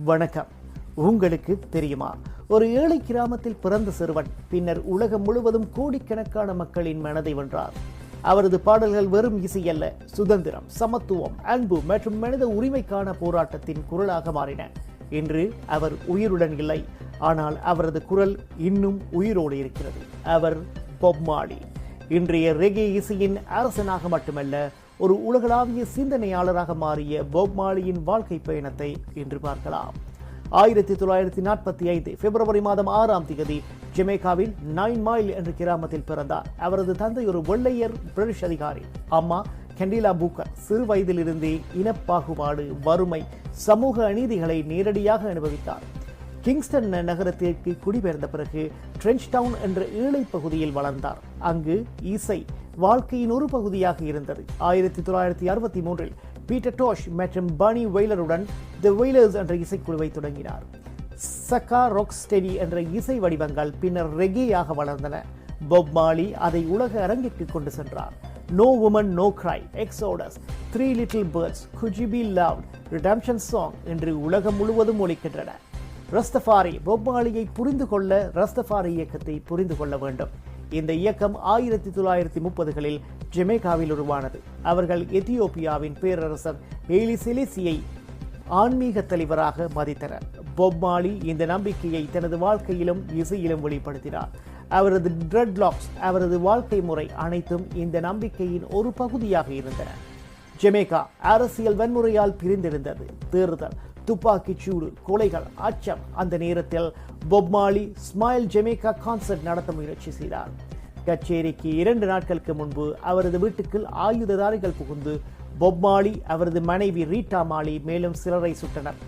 வணக்கம். உங்களுக்கு தெரியுமா, ஒரு ஏழை கிராமத்தில் பிறந்த சிறுவன் பின்னர் உலகம் முழுவதும் கோடிக்கணக்கான மக்களின் மனதை வென்றார். அவரது பாடல்கள் வெறும் இசை அல்ல, சுதந்திரம், சமத்துவம், அன்பு மற்றும் மனித உரிமைக்கான போராட்டத்தின் குரலாக மாறின. இன்று அவர் உயிருடன் இல்லை, ஆனால் அவரது குரல் இன்னும் உயிரோடு இருக்கிறது. அவர் பாப் மார்லி. இன்றைய ரெகே இசையின் அரசனாக மட்டுமல்ல, ஒரு உலகளாவிய சிந்தனையாளராக மாறிய பாப் மார்லியின் வாழ்க்கை பயணத்தை இன்று பார்க்கலாம். 1945 பிப்ரவரி மாதம் 6ஆம் தேதி ஜமேக்காவில் 9 மைல் என்ற கிராமத்தில் பிறந்தார். அவரது தந்தை ஒரு வெள்ளையர் பிரிட்டிஷ் அதிகாரி. அம்மா கெண்டிலா பூக்கர் சிறு வயதிலிருந்தே இனப்பாகுபாடு, வறுமை, சமூக அநீதிகளை நேரடியாக அனுபவித்தார். கிங்ஸ்டன் நகரத்திற்கு குடிபெயர்ந்த பிறகு ட்ரெஞ்ச் டவுன் என்ற ஏழை பகுதியில் வளர்ந்தார். அங்கு இசை வாழ்க்கையின் ஒரு பகுதியாக இருந்தது. 1963 பீட்டர் டோஷ் மற்றும் பனி வெய்லருடன் தி வெய்லர்ஸ் என்ற இசைக்குழுவை தொடங்கினார். சக்கா ராக் ஸ்டெடி என்ற இசை வடிவங்கள் பின்னர் ரெகேயாக வளர்ந்தன. பாப் மார்லி அதை உலக அரங்கிற்கு கொண்டு சென்றார். No woman no cry, exodus, 3 little birds, could you be loved, redemption song என்று உலகம் முழுவதும் ஒலிக்கின்றன. ரஸ்தஃபாரி. பாப் மார்லியை புரிந்து கொள்ள ரஸ்தஃபாரி இயக்கத்தை புரிந்து கொள்ள வேண்டும். இந்த இயக்கம் 1930களில் ஜமேக்காவில் உருவானது. அவர்கள் எத்தியோப்பியாவின் பேரரசர் ஹேலி செலேசியை ஆன்மீக தலைவராக மதித்தனர். பாப் மார்லி இந்த நம்பிக்கையை தனது வாழ்க்கையிலும் இசையிலும் வெளிப்படுத்தினார். அவரது ட்ரெட்லாக்ஸ், அவரது வாழ்க்கை முறை அனைத்தும் இந்த நம்பிக்கையின் ஒரு பகுதியாக இருந்தன. ஜமேக்கா அரசியல் வன்முறையால் பிரிந்திருந்தது. தேர்தல், துப்பாக்கிச் சூடு, கொலைகள், அச்சம். அந்த நேரத்தில் pop Marley smile Jamaica concert நடத்த முயற்சி செய்தார். கச்சேரிக்கு 2 நாட்களுக்கு முன்பு அவரது வீட்டுக்குள் ஆயுததாரிகள் புகுந்து பாப் மார்லி, அவரது மனைவி ரீட்டா மார்லி மேலும் சிலரை சுட்டனர்.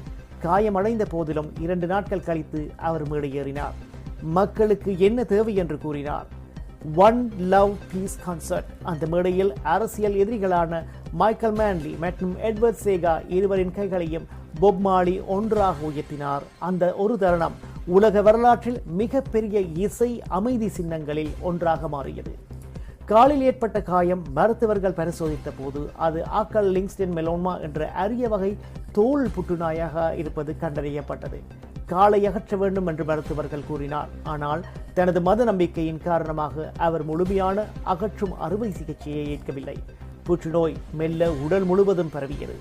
காயமடைந்த போதிலும் 2 நாட்கள் கழித்து அவர் மேடையேறினார். மக்களுக்கு என்ன தேவை என்று கூறினார். One love piece concert. அந்த மேடையில் அரசியல் எதிரிகளான மைக்கேல் மேன்லி மற்றும் எட்வர்ட் சேகா இருவரின் கைகளையும் பாப் மார்லி ஒன்றாக உயர்த்தினார். அந்த ஒரு தருணம் உலக வரலாற்றில் மிகப்பெரிய இசை அமைதி சின்னங்களில் ஒன்றாக மாறியது. காலில் ஏற்பட்ட காயம் மருத்துவர்கள் பரிசோதித்த போது அது ஆக்கல் லிங்ஸ்டன் மெலோமா என்ற அரிய வகை தோல் புற்றுநோயாக இருப்பது கண்டறியப்பட்டது. காலை அகற்ற வேண்டும் என்று மருத்துவர்கள் கூறினார். ஆனால் தனது மத நம்பிக்கையின் காரணமாக அவர் முழுமையான அகற்றும் அறுவை சிகிச்சையை ஏற்கவில்லை. புற்றுநோய் மெல்ல உடல் முழுவதும் பரவியது.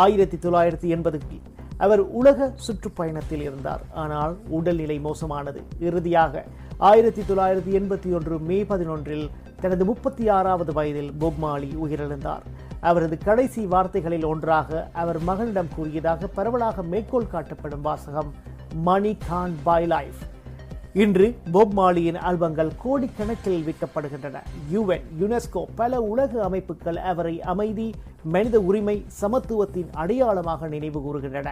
1980 அவர் உலக சுற்றுப்பயணத்தில் இருந்தார். ஆனால் உடல்நிலை மோசமானது. இறுதியாக 1981 மே 11 தனது 36வது வயதில் பாப் மார்லி உயிரிழந்தார். அவரது கடைசி வார்த்தைகளில் ஒன்றாக அவர் மகனிடம் கூறியதாக பரவலாக மேற்கோள் காட்டப்படும் வாசகம், மணி கான் பை லைஃப். இன்று பாப் மார்லியின் ஆல்பங்கள் கோடிக்கணக்கில் விற்கப்படுகின்றன. UN, யுனெஸ்கோ, பல உலக அமைப்புகள் அவரை அமைதி, மனித உரிமை, சமத்துவத்தின் அடையாளமாக நினைவு கூறுகின்றன.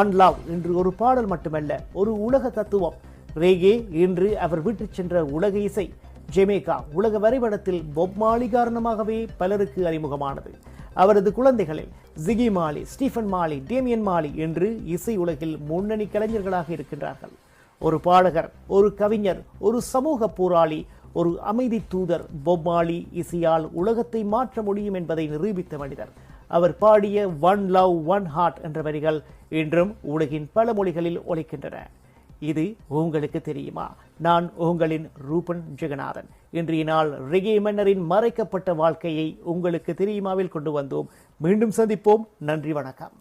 ஒன் லவ் இன்று ஒரு பாடல் மட்டுமல்ல, ஒரு உலக தத்துவம். ரெகே இன்று அவர் விட்டு சென்ற உலக இசை. ஜமேக்கா உலக வரைபடத்தில் பாப் மார்லி காரணமாகவே பலருக்கு அறிமுகமானது. அவரது குழந்தைகளில் Ziggy Marley, Stephen Marley, Damian Marley என்று இசை உலகில் முன்னணி கலைஞர்களாக இருக்கின்றார்கள். ஒரு பாடகர், ஒரு கவிஞர், ஒரு சமூக போராளி, ஒரு அமைதி தூதர். பாப் மார்லி இசையால் உலகத்தை மாற்ற முடியும் என்பதை நிரூபித்த மனிதர். அவர் பாடிய ஒன் லவ் ஒன் ஹார்ட் என்ற வரிகள் இன்றும் உலகின் பல மொழிகளில் ஒலிக்கின்றன. இது உங்களுக்கு தெரியுமா? நான் உங்களின் ரூபன் ஜெகநாதன். இன்றைய நாள் ரெகே மன்னரின் மறைக்கப்பட்ட வாழ்க்கையை உங்களுக்கு தெரியுமாவில் கொண்டு வந்தோம். மீண்டும் சந்திப்போம். நன்றி, வணக்கம்.